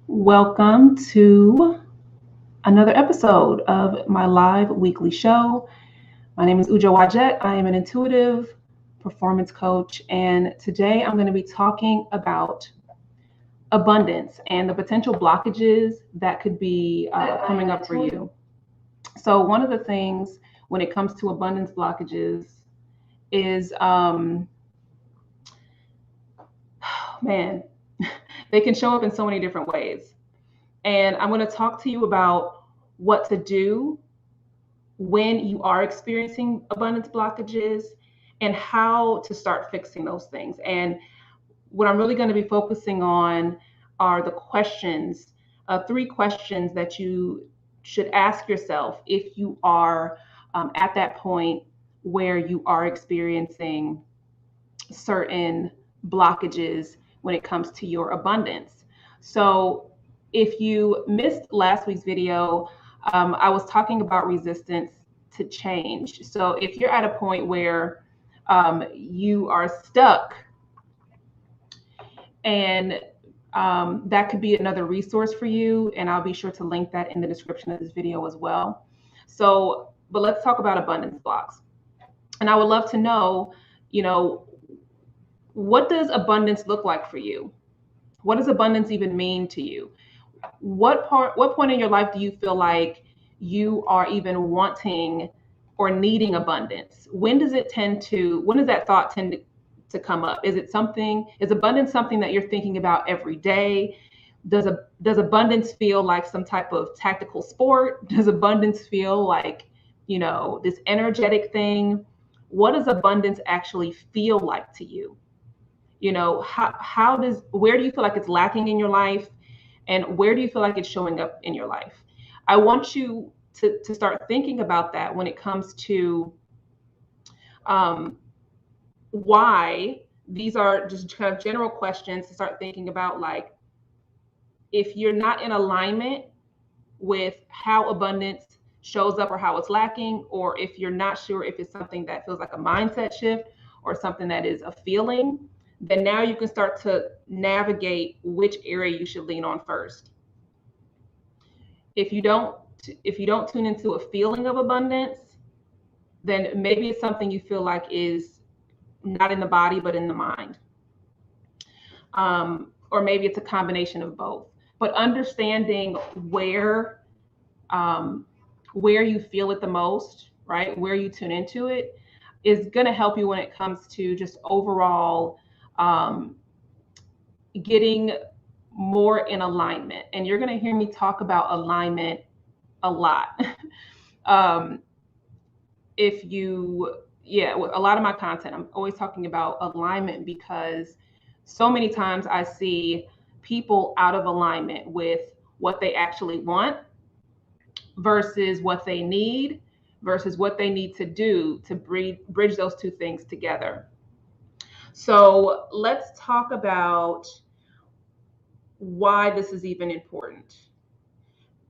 Welcome to another episode of my live weekly show. My name is Uja Wajet. I am an intuitive performance coach, and today I'm going to be talking about abundance and the potential blockages that could be coming up for you. So, one of the things when it comes to abundance blockages is, man, they can show up in so many different ways. And I'm going to talk to you about what to do when you are experiencing abundance blockages and how to start fixing those things. And what I'm really going to be focusing on are the questions, three questions that you should ask yourself if you are at that point where you are experiencing certain blockages when it comes to your abundance. So, if you missed last week's video, I was talking about resistance to change. So, if you're at a point where you are stuck, and that could be another resource for you, and I'll be sure to link that in the description of this video as well. So, but let's talk about abundance blocks. And I would love to know, you know, what does abundance look like for you? What does abundance even mean to you? What point in your life do you feel like you are even wanting or needing abundance? When does that thought tend to come up? Is abundance something that you're thinking about every day? Does abundance feel like some type of tactical sport? Does abundance feel like, this energetic thing? What does abundance actually feel like to you? Where do you feel like it's lacking in your life, and where do you feel like it's showing up in your life? I want you to start thinking about that when it comes to um, why. These are just kind of general questions to start thinking about, like, if you're not in alignment with how abundance shows up or how it's lacking, or if you're not sure if it's something that feels like a mindset shift or something that is a feeling, then now you can start to navigate which area you should lean on first. If you don't if you don't tune into a feeling of abundance, then maybe it's something you feel like is not in the body but in the mind. Or maybe it's a combination of both. But understanding um, where you feel it the most, right? Where you tune into it is going to help you when it comes to just overall um, getting more in alignment. And you're going to hear me talk about alignment a lot. um, if you, yeah, a lot of my content, I'm always talking about alignment because so many times I see people out of alignment with what they actually want versus what they need versus what they need to do to bridge those two things together. So let's talk about why this is even important.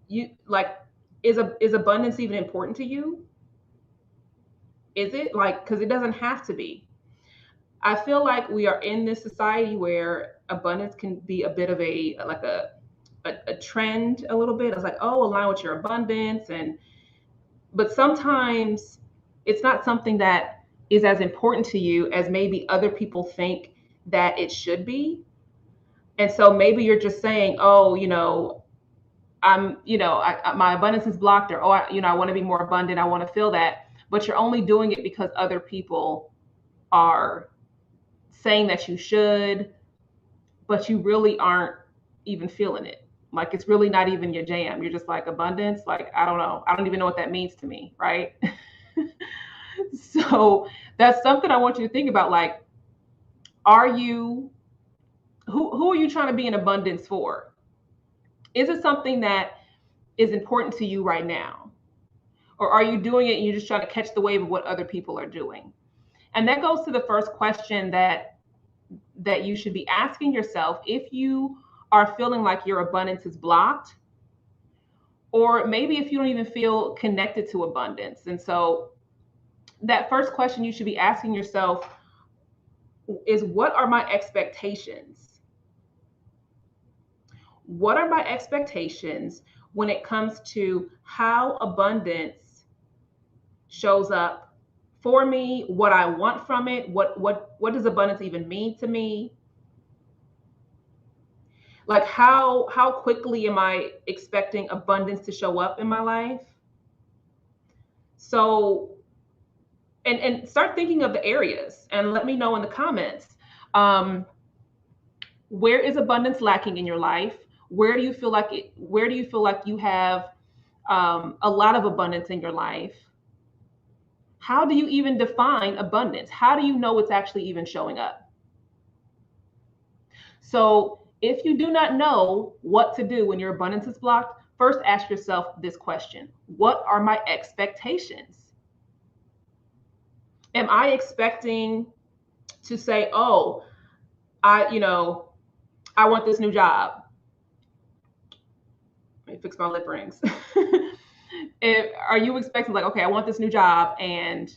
You like is abundance even important to you? Is it, like, because it doesn't have to be. I feel like we are in this society where abundance can be a bit of a trend a little bit. It's like, oh, align with your abundance, and but sometimes it's not something that is as important to you as maybe other people think that it should be. And so maybe you're just saying, oh, my abundance is blocked, or, oh, I want to be more abundant. I want to feel that. But you're only doing it because other people are saying that you should, but you really aren't even feeling it. Like, it's really not even your jam. You're just like, abundance, like, I don't know. I don't even know what that means to me, right? So that's something I want you to think about. Like, are you who are you trying to be in abundance for? Is it something that is important to you right now? Or are you doing it and you're just trying to catch the wave of what other people are doing? And that goes to the first question that you should be asking yourself if you are feeling like your abundance is blocked, or maybe if you don't even feel connected to abundance. And so that first question you should be asking yourself is, what are my expectations? what are my expectations when it comes to how abundance shows up for me, what I want from it, what does abundance even mean to me? Like how quickly am I expecting abundance to show up in my life? So and start thinking of the areas and let me know in the comments. Um, where is abundance lacking in your life? Where do you feel like you have a lot of abundance in your life? How do you even define abundance? How do you know it's actually even showing up? So if you do not know what to do when your abundance is blocked, first ask yourself this question: what are my expectations? Am I expecting to say, oh, I want this new job? Let me fix my lip rings. Are you expecting, like, okay, I want this new job, and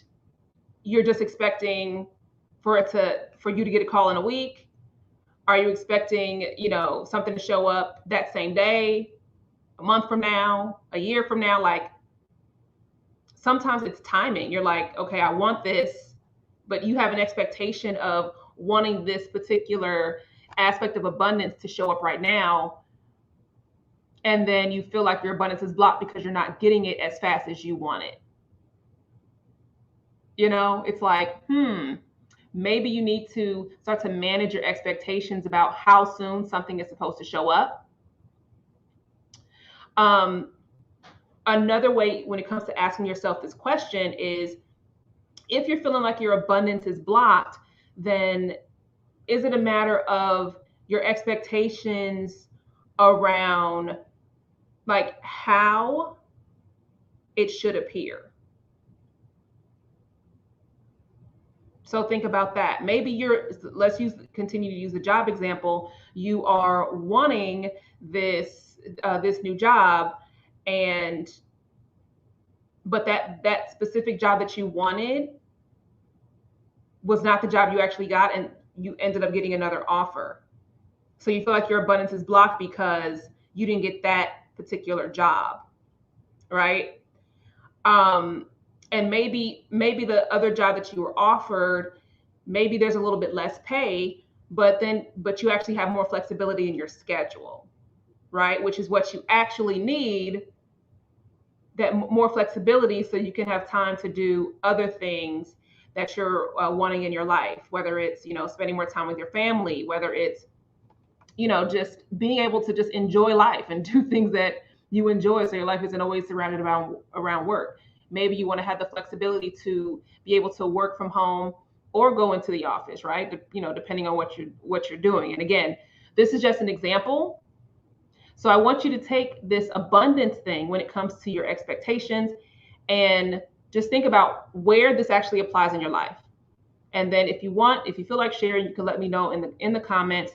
you're just expecting for you to get a call in a week? Are you expecting, something to show up that same day, a month from now, a year from now? Like, sometimes it's timing. You're like, okay, I want this, but you have an expectation of wanting this particular aspect of abundance to show up right now. And then you feel like your abundance is blocked because you're not getting it as fast as you want it. It's like, maybe you need to start to manage your expectations about how soon something is supposed to show up. Another way when it comes to asking yourself this question is, if you're feeling like your abundance is blocked, then is it a matter of your expectations around like how it should appear? So think about that. Maybe continue to use the job example. You are wanting this new job, but that specific job that you wanted was not the job you actually got, and you ended up getting another offer. So you feel like your abundance is blocked because you didn't get that particular job, right? And maybe the other job that you were offered, maybe there's a little bit less pay, but you actually have more flexibility in your schedule, right? Which is what you actually need, that more flexibility, so you can have time to do other things that you're wanting in your life, whether it's, spending more time with your family, whether it's, just being able to just enjoy life and do things that you enjoy, so your life isn't always surrounded around work. Maybe you want to have the flexibility to be able to work from home or go into the office, right? Depending on what you're doing. And again, this is just an example. So I want you to take this abundance thing when it comes to your expectations and just think about where this actually applies in your life. And then if you feel like sharing, you can let me know in the comments,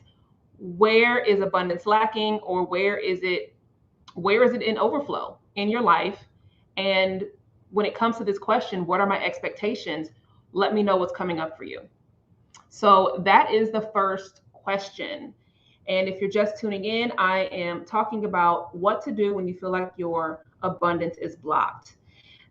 where is abundance lacking, or where is it in overflow in your life? And when it comes to this question, what are my expectations? Let me know what's coming up for you. So that is the first question. And if you're just tuning in, I am talking about what to do when you feel like your abundance is blocked.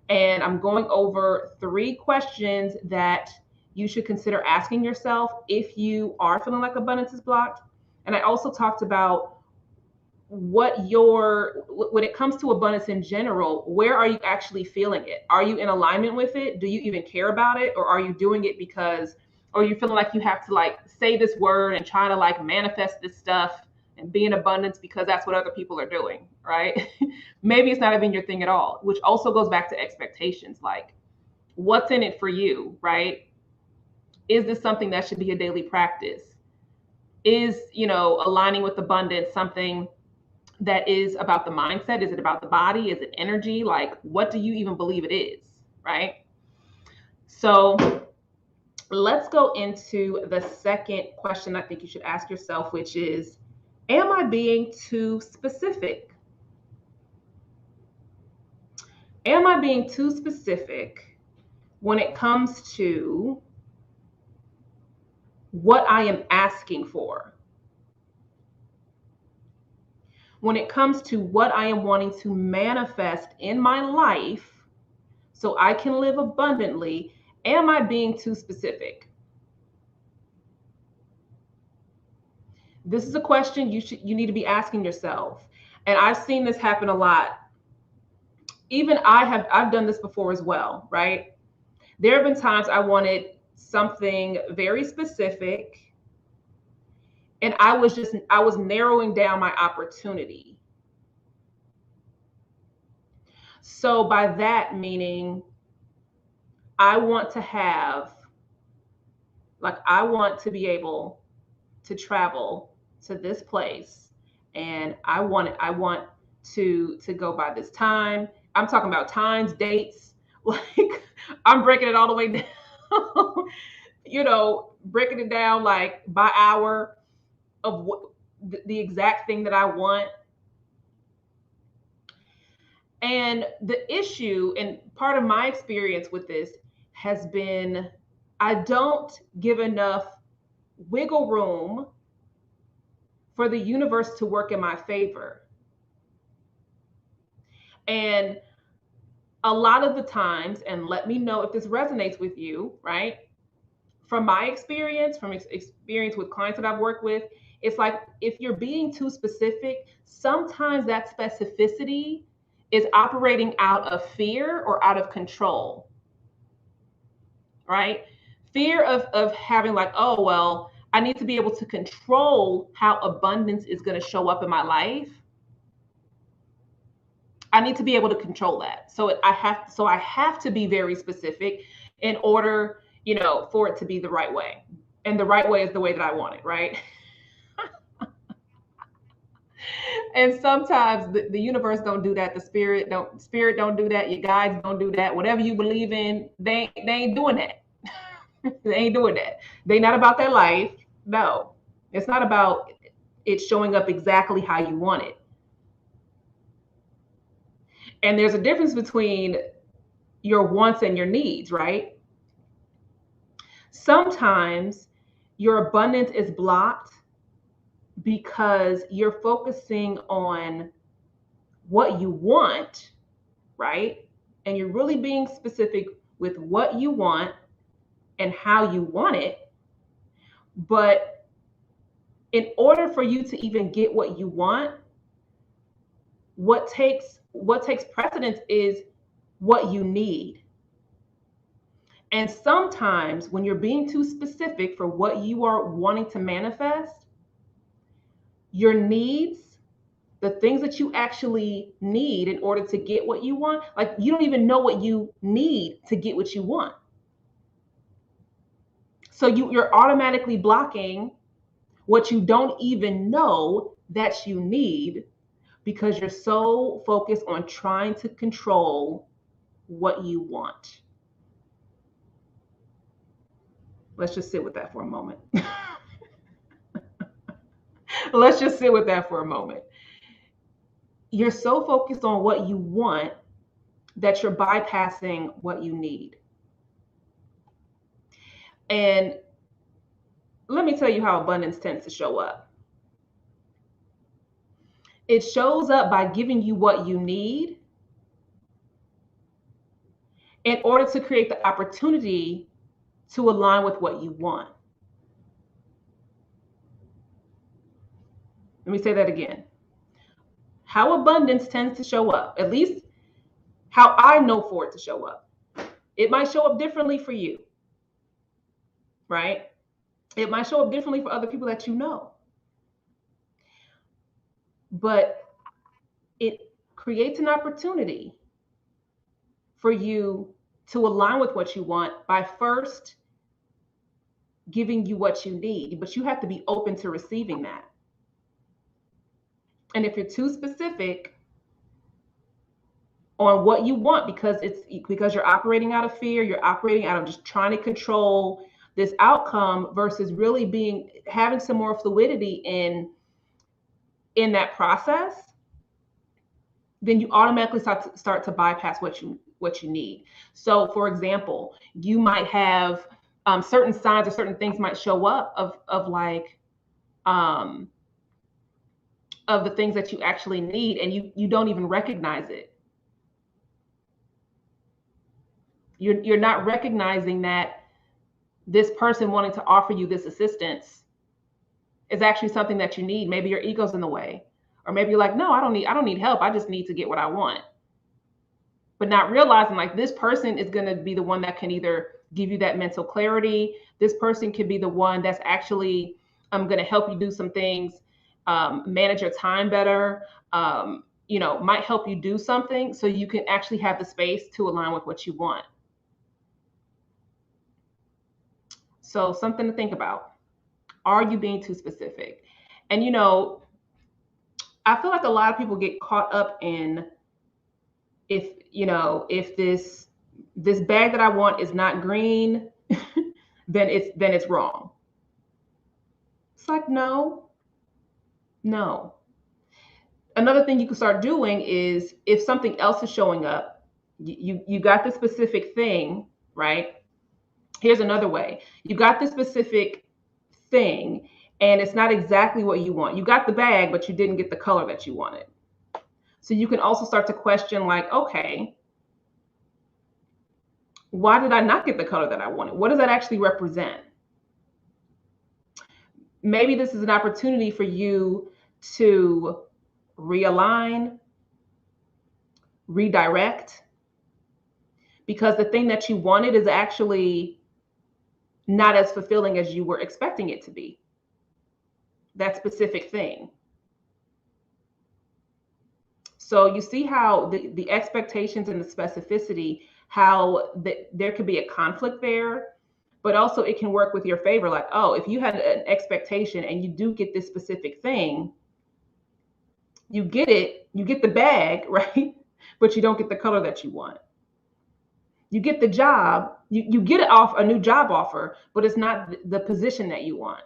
And I'm going over 3 questions that you should consider asking yourself if you are feeling like abundance is blocked. And I also talked about when it comes to abundance in general, where are you actually feeling it? Are you in alignment with it? Do you even care about it? Or are you doing it or you feeling like you have to like say this word and try to like manifest this stuff and be in abundance because that's what other people are doing, right? Maybe it's not even your thing at all, which also goes back to expectations. Like, what's in it for you, right? Is this something that should be a daily practice? Is, aligning with abundance something that is about the mindset? Is it about the body? Is it energy? Like, what do you even believe it is, right? So let's go into the second question I think you should ask yourself, which is, am I being too specific? Am I being too specific when it comes to what I am asking for? when it comes to what I am wanting to manifest in my life so I can live abundantly, am I being too specific? This is a question you need to be asking yourself. And I've seen this happen a lot. Even I've done this before as well, right? There have been times I wanted something very specific, and I was narrowing down my opportunity. So by that meaning, I want to be able to travel to this place, and I want to go by this time. I'm talking about times, dates, like I'm breaking it all the way down. Breaking it down like by hour of what the exact thing that I want. And the issue, and part of my experience with this has been, I don't give enough wiggle room for the universe to work in my favor. And a lot of the times, and let me know if this resonates with you, right? From my experience, from experience with clients that I've worked with, it's like if you're being too specific, sometimes that specificity is operating out of fear or out of control, right? Fear of having like, oh, well, I need to be able to control how abundance is going to show up in my life. I need to be able to control that. So I have to be very specific in order, for it to be the right way. And the right way is the way that I want it, right? And sometimes the universe don't do that. The spirit don't do that. Your guides don't do that. Whatever you believe in, they ain't doing that. They ain't doing that. They not about that life. No, it's not about it showing up exactly how you want it. And there's a difference between your wants and your needs, right? Sometimes your abundance is blocked because you're focusing on what you want, right? And you're really being specific with what you want and how you want it. But in order for you to even get what you want, what takes precedence is what you need. And sometimes when you're being too specific for what you are wanting to manifest, your needs, the things that you actually need in order to get what you want, like you don't even know what you need to get what you want. So you're automatically blocking what you don't even know that you need because you're so focused on trying to control what you want. Let's just sit with that for a moment. Let's just sit with that for a moment. You're so focused on what you want that you're bypassing what you need. And let me tell you how abundance tends to show up. It shows up by giving you what you need in order to create the opportunity to align with what you want. Let me say that again. How abundance tends to show up, at least how I know for it to show up. It might show up differently for you, right? It might show up differently for other people that you know. But it creates an opportunity for you to align with what you want by first giving you what you need, but you have to be open to receiving that. And if you're too specific on what you want because you're operating out of fear, you're operating out of just trying to control this outcome versus really having some more fluidity in that process, then you automatically start to bypass what you need. So for example, you might have certain signs or certain things might show up of like of the things that you actually need, and you don't even recognize it. You're not recognizing that this person wanting to offer you this assistance is actually something that you need. Maybe your ego's in the way, or maybe you're like, no, I don't need help. I just need to get what I want. But not realizing like this person is going to be the one that can either give you that mental clarity. This person could be the one that's actually going to help you do some things, manage your time better, might help you do something so you can actually have the space to align with what you want. So something to think about. Are you being too specific? And, I feel like a lot of people get caught up in if this bag that I want is not green, then it's wrong. It's like, no. Another thing you can start doing is if something else is showing up, you got the specific thing, right? Here's another way. You got the specific thing and it's not exactly what you want. You got the bag, but you didn't get the color that you wanted. So you can also start to question like, okay, why did I not get the color that I wanted? What does that actually represent? Maybe this is an opportunity for you to realign, redirect, because the thing that you wanted is actually not as fulfilling as you were expecting it to be. That specific thing. So you see how the expectations and the specificity, how there could be a conflict there, but also it can work with your favor. Like, oh, if you had an expectation and you do get this specific thing, you get it, you get the bag, right? But you don't get the color that you want. You get the job, you get it off a new job offer, but it's not the position that you want.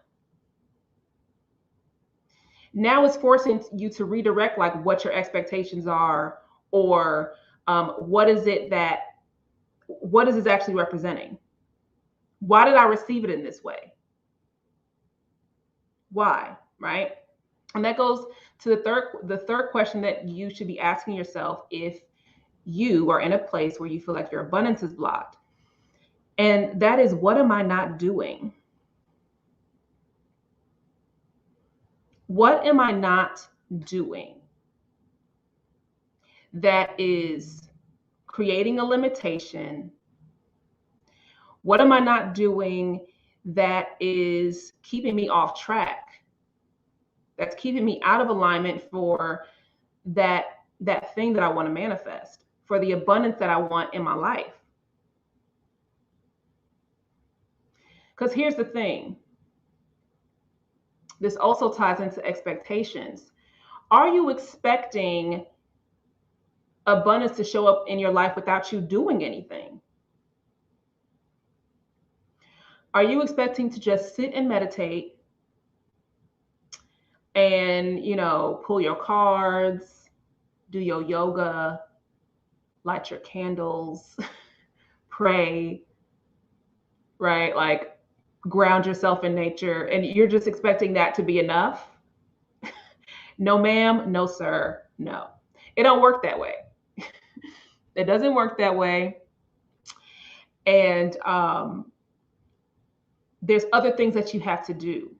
Now it's forcing you to redirect like what your expectations are, or what is this actually representing? Why did I receive it in this way? Why, right? And that goes to the third question that you should be asking yourself if you are in a place where you feel like your abundance is blocked. And that is, what am I not doing? What am I not doing that is creating a limitation? What am I not doing that is keeping me off track? That's keeping me out of alignment for that thing that I want to manifest, for the abundance that I want in my life. Because here's the thing. This also ties into expectations. Are you expecting abundance to show up in your life without you doing anything? Are you expecting to just sit and meditate and, pull your cards, do your yoga, light your candles, pray, right? Like ground yourself in nature, and you're just expecting that to be enough? No, ma'am. No, sir. No, it don't work that way. It doesn't work that way. And there's other things that you have to do.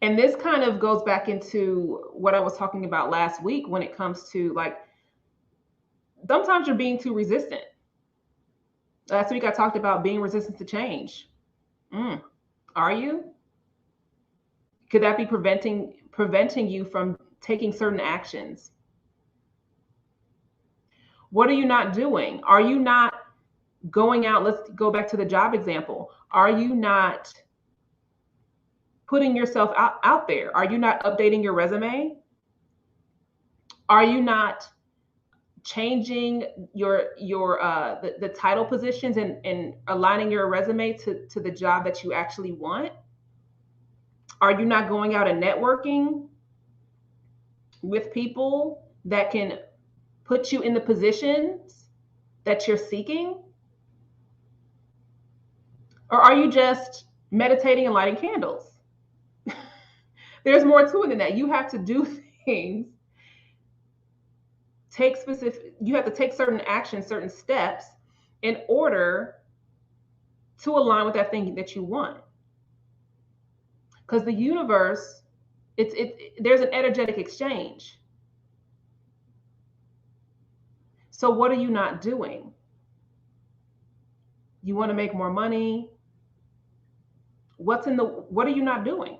And this kind of goes back into what I was talking about last week when it comes to like, sometimes you're being too resistant. Last week I talked about being resistant to change. Are you? Could that be preventing you from taking certain actions? What are you not doing? Are you not going out? Let's go back to the job example. Are you not putting yourself out there? Are you not updating your resume? Are you not changing the title positions and aligning your resume to the job that you actually want? Are you not going out and networking with people that can put you in the positions that you're seeking? Or are you just meditating and lighting candles? There's more to it than that. You have to do things, you have to take certain actions, certain steps in order to align with that thing that you want. Because the universe, there's an energetic exchange. So what are you not doing? You want to make more money? What are you not doing?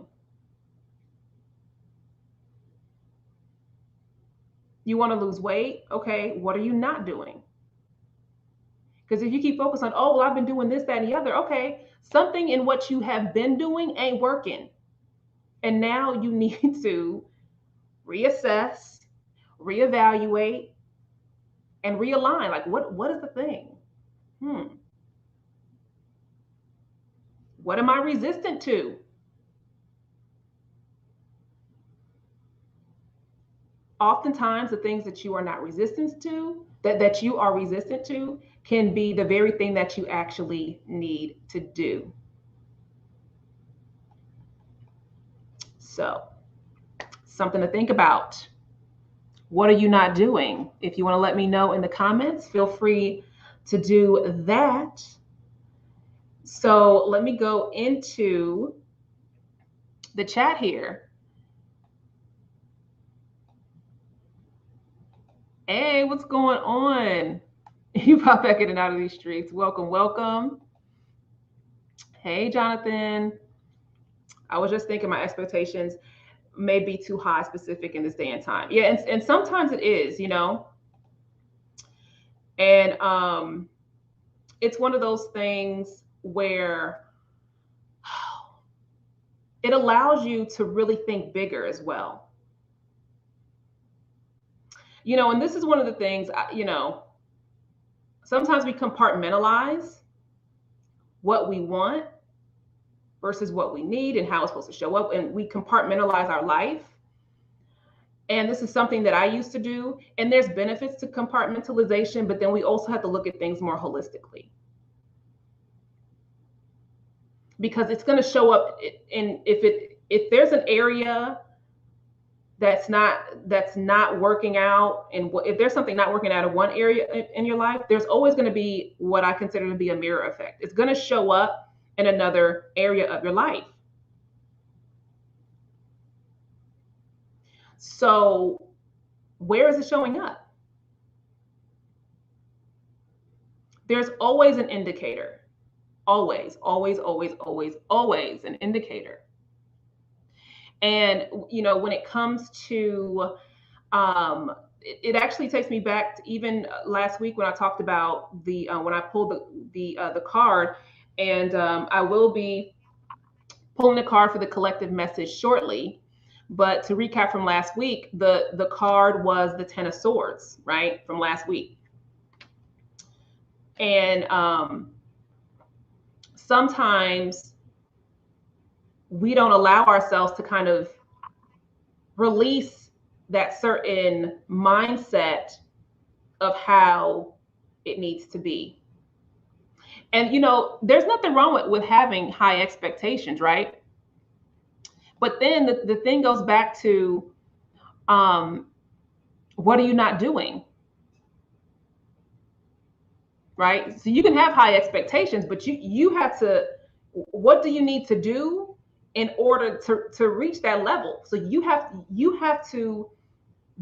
You want to lose weight? Okay, what are you not doing? Because if you keep focused on, oh, well, I've been doing this, that, and the other, okay, something in what you have been doing ain't working. And now you need to reassess, reevaluate, and realign. Like, what is the thing? What am I resistant to? Oftentimes, the things that you are not resistant to, that you are resistant to, can be the very thing that you actually need to do. So, something to think about. What are you not doing? If you want to let me know in the comments, feel free to do that. So let me go into the chat here. Hey, what's going on? You pop back in and out of these streets. Welcome, welcome. Hey, Jonathan. I was just thinking my expectations may be too high specific in this day and time. Yeah, and sometimes it is, And it's one of those things where it allows you to really think bigger as well. And this is one of the things, sometimes we compartmentalize what we want versus what we need and how it's supposed to show up. And we compartmentalize our life. And this is something that I used to do. And there's benefits to compartmentalization, but then we also have to look at things more holistically. Because it's going to show up in, if there's an area that's not working out, and if there's something not working out in one area in your life, there's always going to be what I consider to be a mirror effect. It's going to show up in another area of your life. So where is it showing up? There's always an indicator. Always, always, always, always, always an indicator. And, when it comes to, it actually takes me back to even last week when I talked about when I pulled the card, and I will be pulling the card for the collective message shortly. But to recap from last week, the card was the Ten of Swords, right, from last week. And sometimes we don't allow ourselves to kind of release that certain mindset of how it needs to be. And, there's nothing wrong with having high expectations, right? But then the thing goes back to, what are you not doing? Right? So you can have high expectations, but you have to, what do you need to do in order to reach that level? So you have to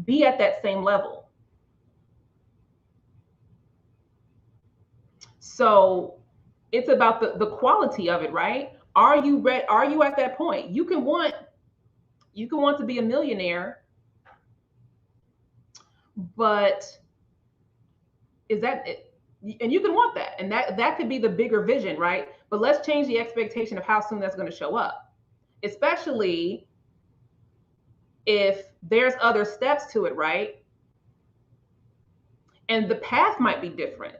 be at that same level. So it's about the quality of it, right? Are you ready? Are you at that point? You can want to be a millionaire, but is that it? And you can want that, and that could be the bigger vision, right? But let's change the expectation of how soon that's going to show up, especially if there's other steps to it, right? And the path might be different.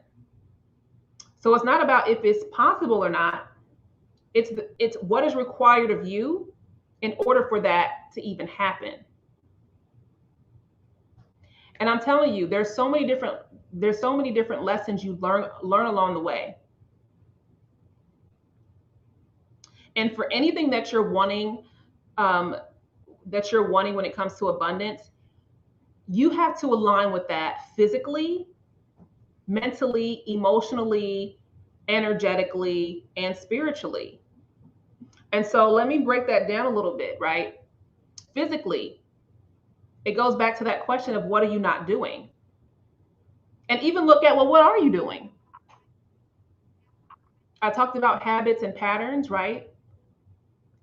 So it's not about if it's possible or not. It's what is required of you in order for that to even happen. And I'm telling you, there's so many different lessons you learn along the way. And for anything that you're wanting, that you're wanting when it comes to abundance, you have to align with that physically, mentally, emotionally, energetically, and spiritually. And so let me break that down a little bit, right? Physically, it goes back to that question of what are you not doing? And even look at, well, what are you doing? I talked about habits and patterns, right?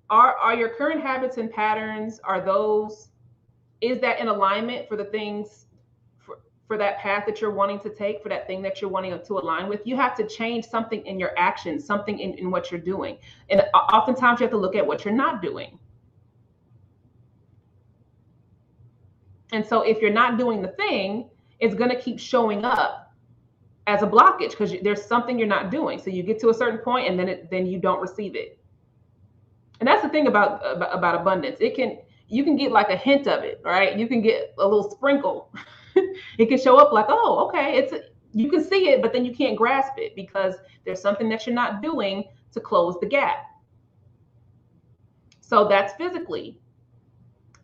Are your current habits and patterns, are those, is that in alignment for the things, for that path that you're wanting to take, for that thing that you're wanting to align with? You have to change something in your actions, something in what you're doing. And oftentimes you have to look at what you're not doing. And so if you're not doing the thing, it's going to keep showing up as a blockage because there's something you're not doing. So you get to a certain point and then you don't receive it. And that's the thing about abundance. You can get like a hint of it, right? You can get a little sprinkle. It can show up like, oh, okay, you can see it, but then you can't grasp it because there's something that you're not doing to close the gap. So that's physically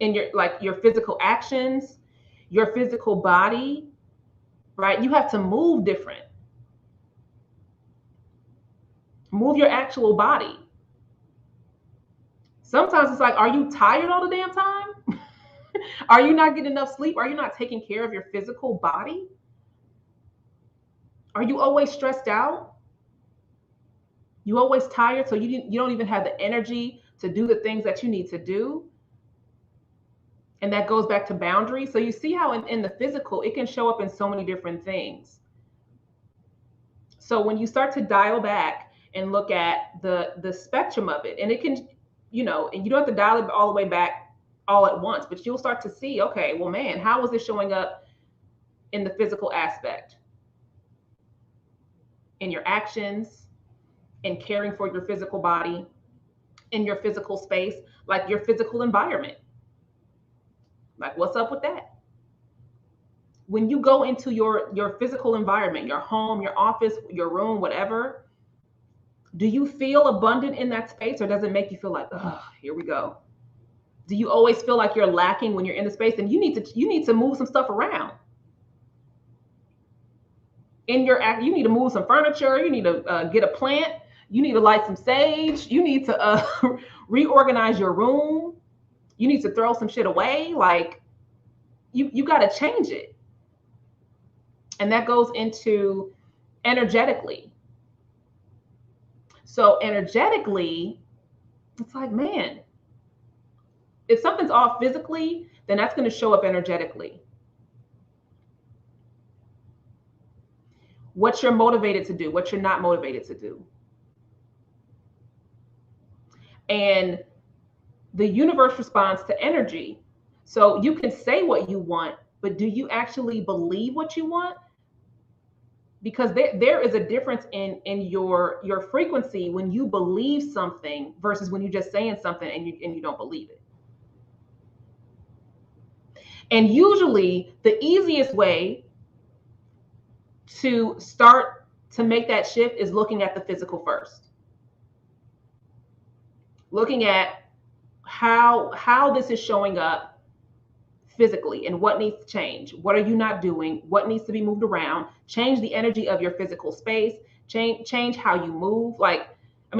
in your physical actions, your physical body, right? You have to move different. Move your actual body. Sometimes it's like, are you tired all the damn time? Are you not getting enough sleep? Are you not taking care of your physical body? Are you always stressed out? You always tired, so you don't even have the energy to do the things that you need to do? And that goes back to boundaries. So you see how in the physical, it can show up in so many different things. So when you start to dial back and look at the spectrum of it, and it can, and you don't have to dial it all the way back all at once, but you'll start to see, okay, well, man, how is this showing up in the physical aspect? In your actions, in caring for your physical body, in your physical space, like your physical environment. Like, what's up with that? When you go into your physical environment, your home, your office, your room, whatever, do you feel abundant in that space, or does it make you feel like, oh, here we go? Do you always feel like you're lacking when you're in the space and you need to move some stuff around? You need to move some furniture. You need to get a plant. You need to light some sage. You need to reorganize your room. You need to throw some shit away. Like, you got to change it. And that goes into energetically. So energetically, it's like, man, if something's off physically, then that's going to show up energetically. What you're motivated to do, what you're not motivated to do. And the universe responds to energy. So you can say what you want, but do you actually believe what you want? Because there is a difference in your frequency when you believe something versus when you're just saying something and you don't believe it. And usually the easiest way to start to make that shift is looking at the physical first. Looking at how this is showing up physically and what needs to change. What are you not doing? What needs to be moved around? Change the energy of your physical space. Change how you move.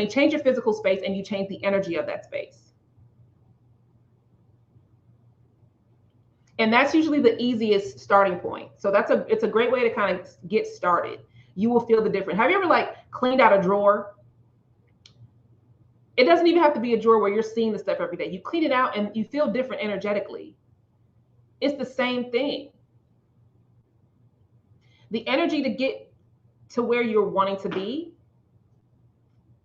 Change your physical space and you change the energy of that space. And that's usually the easiest starting point. So it's a great way to kind of get started. You will feel the difference. Have you ever cleaned out a drawer? It doesn't even have to be a drawer where you're seeing the stuff every day. You clean it out and you feel different energetically. It's the same thing. The energy to get to where you're wanting to be,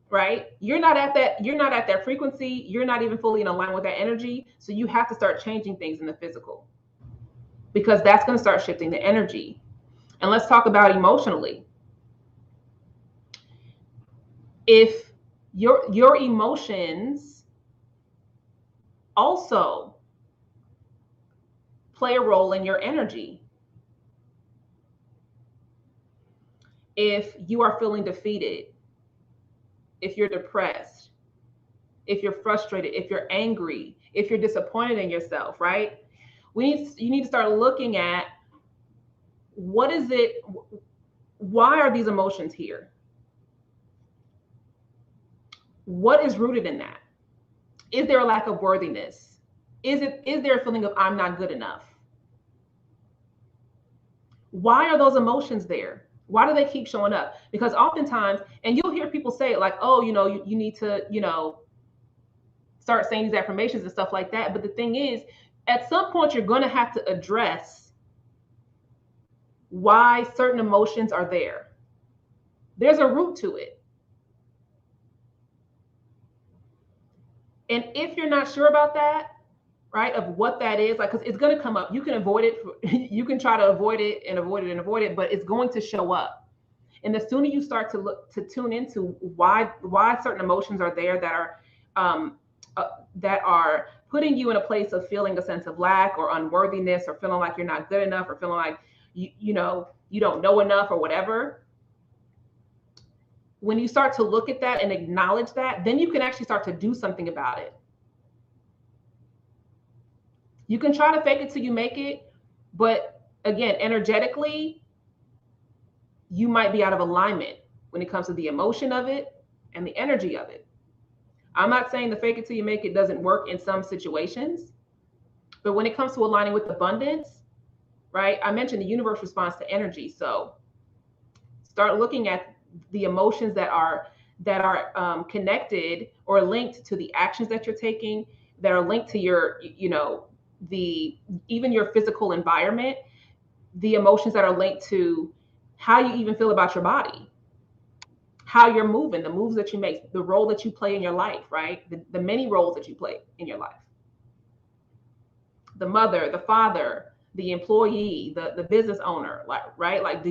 right? You're not at that frequency. You're not even fully in alignment with that energy. So you have to start changing things in the physical, because that's going to start shifting the energy. And let's talk about emotionally. If your emotions also play a role in your energy. If you are feeling defeated, if you're depressed, if you're frustrated, if you're angry, if you're disappointed in yourself, right? You need to start looking at what is it, why are these emotions here? What is rooted in that? Is there a lack of worthiness? Is there a feeling of I'm not good enough? Why are those emotions there? Why do they keep showing up? Because oftentimes, and you'll hear people say it like, oh, you need to, start saying these affirmations and stuff like that. But the thing is, at some point, you're going to have to address why certain emotions are there. There's a root to it. And if you're not sure about that, right, of what that is, like, because it's going to come up. You can avoid it. You can try to avoid it and avoid it and avoid it, but it's going to show up. And the sooner you start to tune into why certain emotions are there that are putting you in a place of feeling a sense of lack or unworthiness, or feeling like you're not good enough, or feeling like you don't know enough or whatever. When you start to look at that and acknowledge that, then you can actually start to do something about it. You can try to fake it till you make it, but again, energetically, you might be out of alignment when it comes to the emotion of it and the energy of it. I'm not saying the fake it till you make it doesn't work in some situations, but when it comes to aligning with abundance, right? I mentioned the universe responds to energy. So start looking at the emotions that are connected or linked to the actions that you're taking, that are linked to your, even your physical environment, the emotions that are linked to how you even feel about your body, how you're moving, the moves that you make, the role that you play in your life, right? The many roles that you play in your life. The mother, the father, the employee, the business owner, right? Like,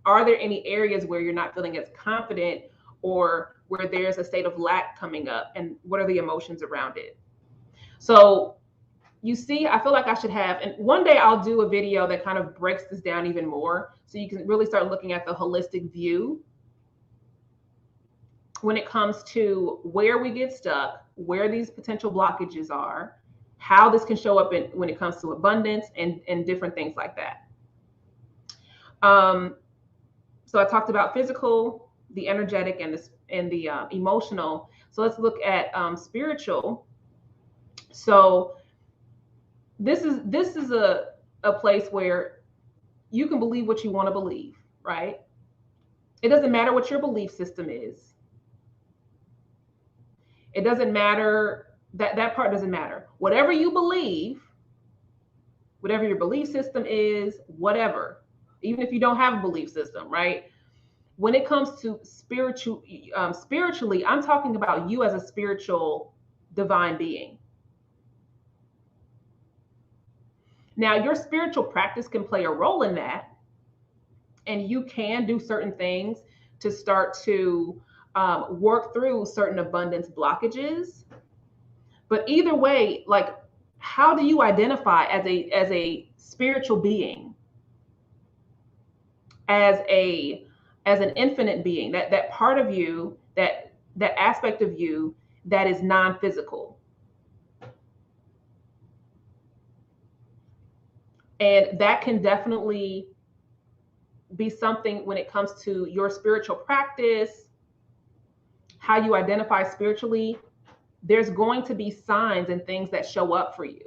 are there any areas where you're not feeling as confident, or where there's a state of lack coming up, and what are the emotions around it? So you see, I feel like I should have, and one day I'll do a video that kind of breaks this down even more, so you can really start looking at the holistic view when it comes to where we get stuck, where these potential blockages are, how this can show up when it comes to abundance and different things like that. So I talked about physical, the energetic, and the emotional. So let's look at spiritual. So this is a place where you can believe what you want to believe, right? It doesn't matter what your belief system is. It doesn't matter, that part doesn't matter. Whatever you believe, whatever your belief system is, whatever, even if you don't have a belief system, right? When it comes to spiritually, I'm talking about you as a spiritual divine being. Now, your spiritual practice can play a role in that, and you can do certain things to start to work through certain abundance blockages. But either way, like, how do you identify as a spiritual being, as an infinite being, that part of you, that aspect of you that is non-physical? And that can definitely be something when it comes to your spiritual practice, how you identify spiritually. There's going to be signs and things that show up for you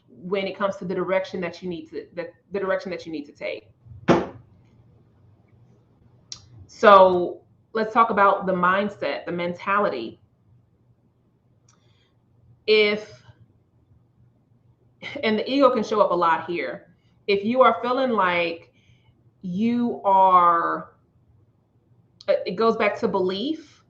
when it comes to the direction that you need to take. So let's talk about the mindset, the mentality. And the ego can show up a lot here. If you are feeling like you are, it goes back to belief.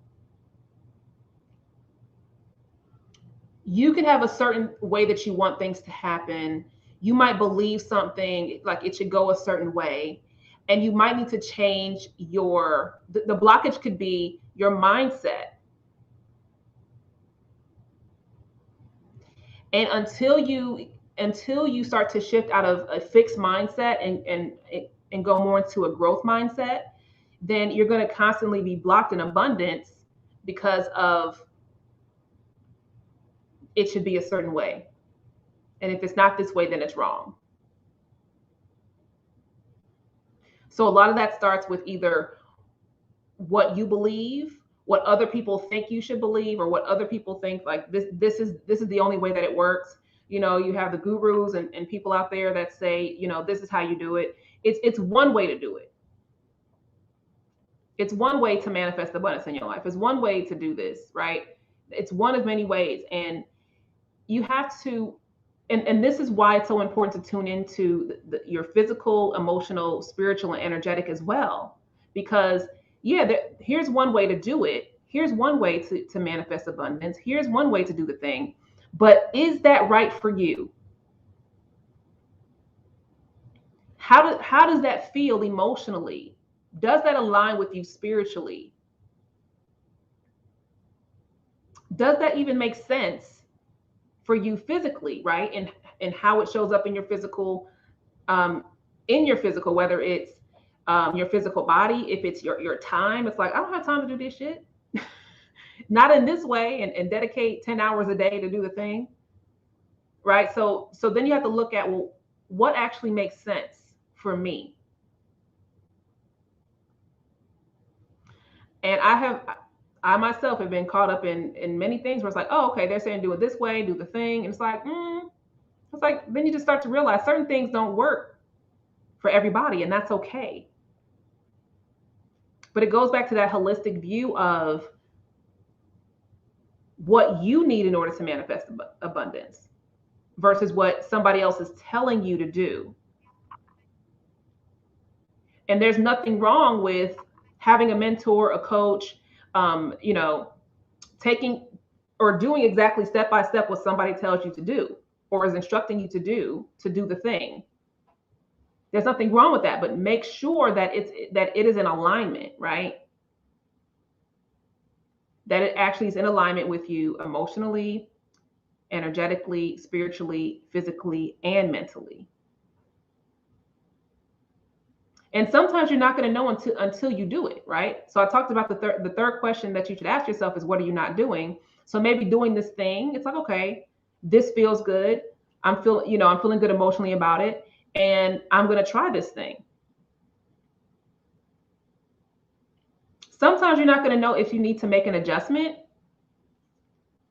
You can have a certain way that you want things to happen. You might believe something like it should go a certain way, and you might need to change the blockage could be your mindset. And until you start to shift out of a fixed mindset and go more into a growth mindset, then you're going to constantly be blocked in abundance because of it should be a certain way. And if it's not this way, then it's wrong. So a lot of that starts with either what you believe, what other people think you should believe, or what other people think like this is the only way that it works. You have the gurus and people out there that say, this is how you do it. It's one way to do it. It's one way to manifest abundance in your life. It's one way to do this, right? It's one of many ways. And you have to, and this is why it's so important to tune into your physical, emotional, spiritual, and energetic as well. Because, yeah, here's one way to do it. Here's one way to manifest abundance. Here's one way to do the thing. But is that right for you? How does that feel emotionally? Does that align with you spiritually? Does that even make sense for you physically, right? And how it shows up in your physical, whether it's your physical body, if it's your time. It's like, I don't have time to do this shit. Not in this way, and dedicate 10 hours a day to do the thing, right? So then you have to look at, well, what actually makes sense for me? And I myself have been caught up in many things where it's like, oh, okay, they're saying do it this way, do the thing. And it's like then you just start to realize certain things don't work for everybody, and that's okay. But it goes back to that holistic view of what you need in order to manifest abundance versus what somebody else is telling you to do. And there's nothing wrong with having a mentor, a coach, taking or doing exactly step by step what somebody tells you to do or is instructing you to do the thing. There's nothing wrong with that, but make sure that it is in alignment, right? That it actually is in alignment with you emotionally, energetically, spiritually, physically, and mentally. And sometimes you're not going to know until you do it, right? So I talked about the third question that you should ask yourself is, what are you not doing? So maybe doing this thing, it's like, okay, this feels good. I'm feeling good emotionally about it, and I'm going to try this thing. Sometimes you're not going to know if you need to make an adjustment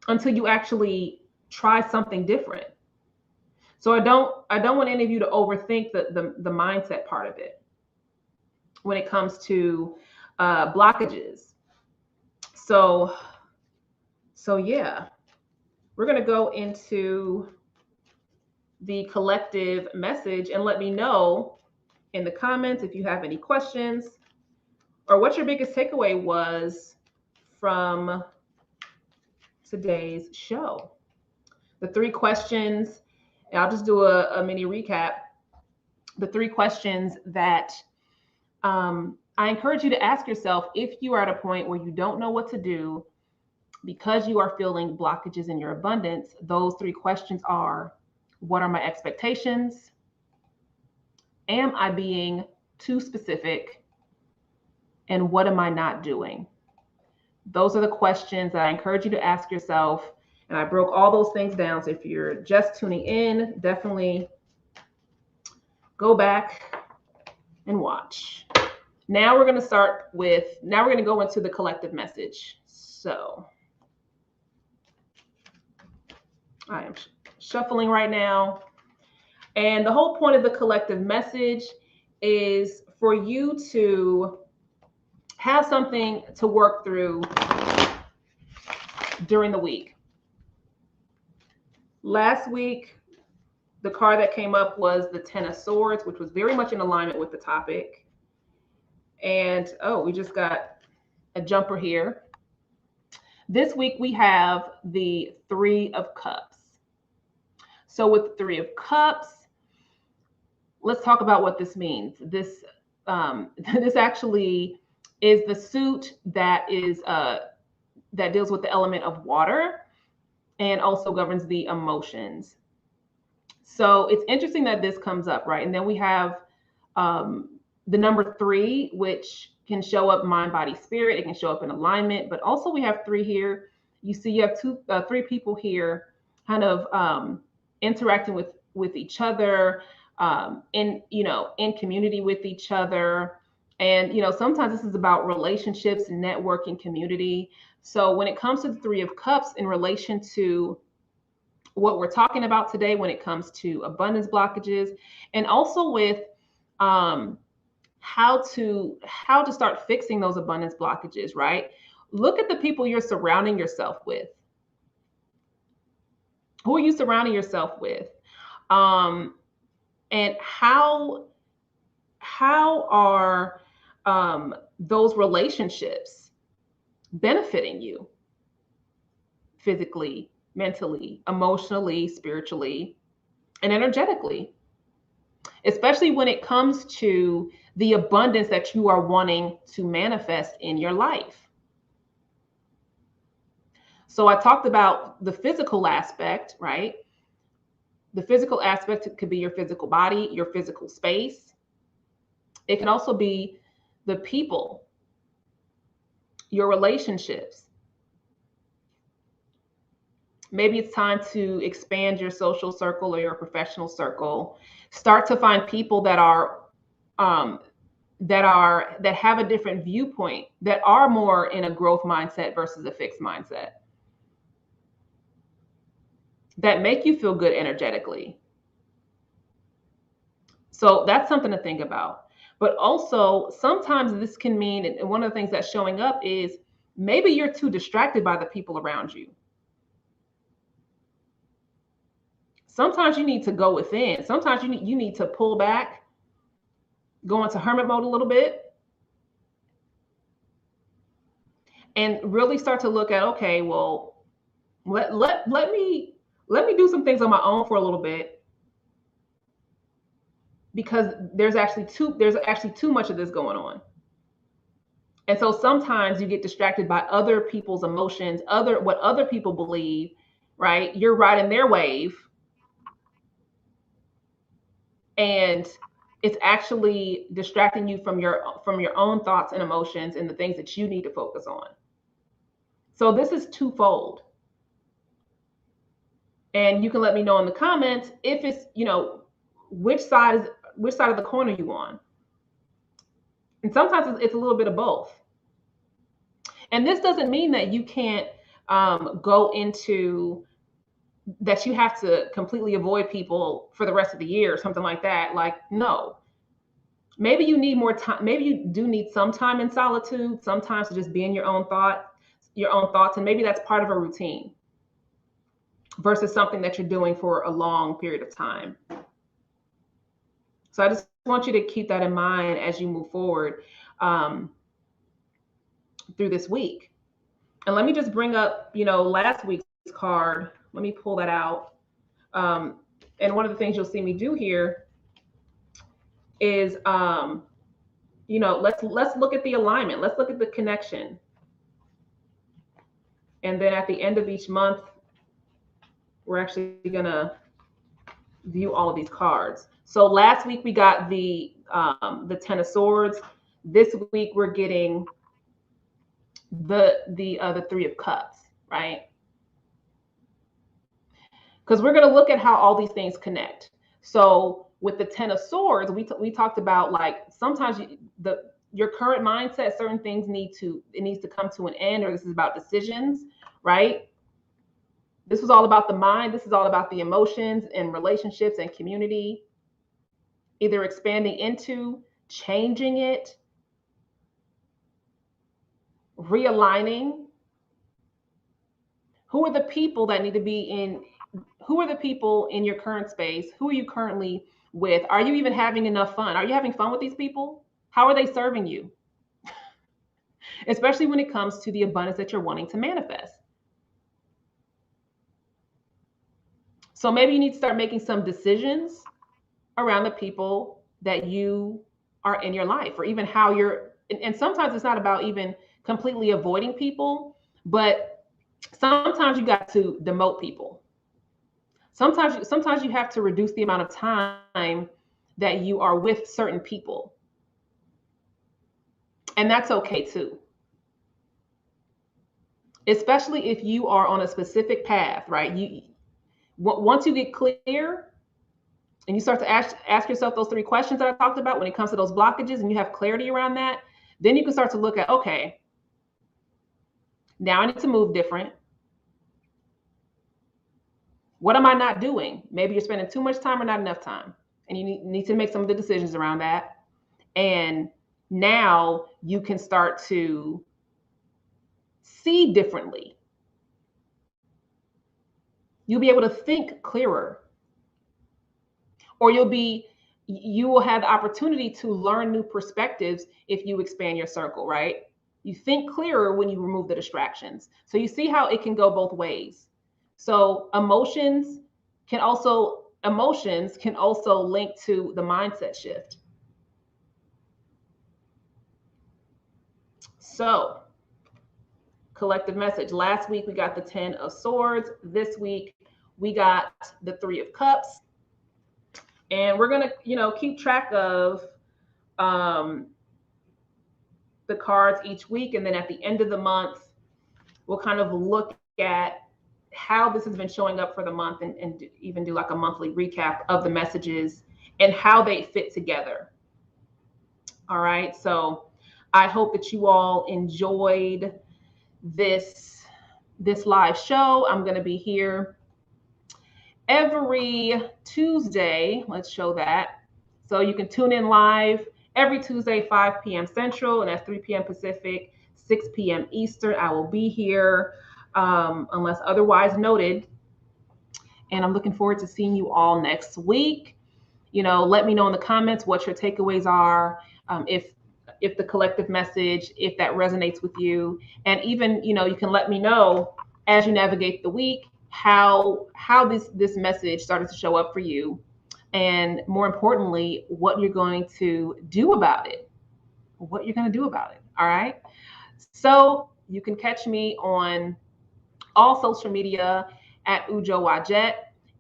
until you actually try something different. So I don't want any of you to overthink the mindset part of it when it comes to blockages. So yeah, we're going to go into the collective message, and let me know in the comments if you have any questions or what your biggest takeaway was from today's show. The 3 questions, and I'll just do a mini recap. The 3 questions that I encourage you to ask yourself if you are at a point where you don't know what to do because you are feeling blockages in your abundance. Those 3 questions are: what are my expectations? Am I being too specific? And what am I not doing? Those are the questions that I encourage you to ask yourself. And I broke all those things down. So if you're just tuning in, definitely go back and watch. Now we're going to go into the collective message. So I am shuffling right now. And the whole point of the collective message is for you to have something to work through during the week. Last week, the card that came up was the 10 of Swords, which was very much in alignment with the topic. And we just got a jumper here. This week we have the 3 of Cups. So with the 3 of Cups, let's talk about what this means. This actually is the suit that deals with the element of water and also governs the emotions. So it's interesting that this comes up, right? And then we have the number 3, which can show up mind, body, spirit. It can show up in alignment, but also we have 3 here. You see, you have 3 people here kind of interacting with each other, in community with each other. And sometimes this is about relationships, networking, community. So when it comes to the Three of Cups in relation to what we're talking about today, when it comes to abundance blockages, and also with um, how to start fixing those abundance blockages, right? Look at the people you're surrounding yourself with. Who are you surrounding yourself with? Um, and how are those relationships benefiting you physically, mentally, emotionally, spiritually, and energetically, especially when it comes to the abundance that you are wanting to manifest in your life. So I talked about the physical aspect, right? The physical aspect could be your physical body, your physical space. It can also be the people, your relationships. Maybe it's time to expand your social circle or your professional circle. Start to find people um, that have a different viewpoint, that are more in a growth mindset versus a fixed mindset, that make you feel good energetically. So that's something to think about. But also, sometimes this can mean, and one of the things that's showing up is maybe you're too distracted by the people around you. Sometimes you need to go within. Sometimes you need to pull back, go into hermit mode a little bit, and really start to look at, okay, well, let me do some things on my own for a little bit, because there's actually too much of this going on. And so sometimes you get distracted by other people's emotions, what other people believe, right? You're riding their wave, and it's actually distracting you from your own thoughts and emotions and the things that you need to focus on. So this is twofold. And you can let me know in the comments if it's, which side of the corner you on. And sometimes it's a little bit of both. And this doesn't mean that you can't go into that you have to completely avoid people for the rest of the year or something like that. Like, no. Maybe you need more time. Maybe you do need some time in solitude, sometimes to just be in your own thoughts. And maybe that's part of a routine versus something that you're doing for a long period of time. So I just want you to keep that in mind as you move forward um, through this week. And let me just bring up, last week's card. Let me pull that out. Um, and one of the things you'll see me do here is, let's look at the alignment. Let's look at the connection. And then at the end of each month, we're actually gonna view all of these cards. So last week we got the Ten of Swords. This week we're getting the Three of Cups, right? Because we're going to look at how all these things connect. So with the Ten of Swords, we talked about, like, sometimes your current mindset, certain things needs to come to an end, or this is about decisions, right? This was all about the mind. This is all about the emotions and relationships and community, either expanding into, changing it, realigning. Who are the people that need to be in? Who are the people in your current space? Who are you currently with? Are you even having enough fun? Are you having fun with these people? How are they serving you? Especially when it comes to the abundance that you're wanting to manifest. So maybe you need to start making some decisions around the people that you are in your life, or even how and sometimes it's not about even completely avoiding people, but sometimes you got to demote people. Sometimes you have to reduce the amount of time that you are with certain people. And that's okay too. Especially if you are on a specific path, right? Once you get clear and you start to ask yourself those 3 questions that I talked about when it comes to those blockages, and you have clarity around that, then you can start to look at, okay, now I need to move different. What am I not doing? Maybe you're spending too much time or not enough time, and you need to make some of the decisions around that. And now you can start to see differently. You'll be able to think clearer, or you will have the opportunity to learn new perspectives if you expand your circle, right? You think clearer when you remove the distractions. So you see how it can go both ways. So emotions can also link to the mindset shift. So, collective message. Last week we got the 10 of swords. This week we got the 3 of cups. And we're going to, keep track of the cards each week, and then at the end of the month we'll kind of look at how this has been showing up for the month, and even do like a monthly recap of the messages and how they fit together. All right, so I hope that you all enjoyed this live show. I'm going to be here every Tuesday. Let's show that. So you can tune in live every Tuesday, 5 p.m. Central, and that's 3 p.m. Pacific, 6 p.m. Eastern. I will be here unless otherwise noted. And I'm looking forward to seeing you all next week. Let me know in the comments what your takeaways are, if the collective message, if that resonates with you. And even, you can let me know as you navigate the week how this message started to show up for you, and more importantly, what you're going to do about it. All right. So you can catch me on all social media at Ujo Wajet.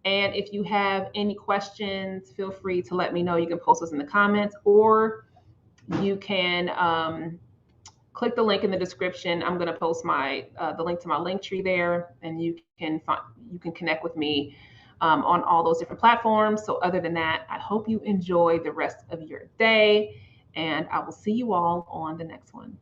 And if you have any questions, feel free to let me know. You can post those in the comments, or you can click the link in the description. I'm going to post the link to my link tree there, and you can connect with me on all those different platforms. So other than that, I hope you enjoy the rest of your day, and I will see you all on the next one.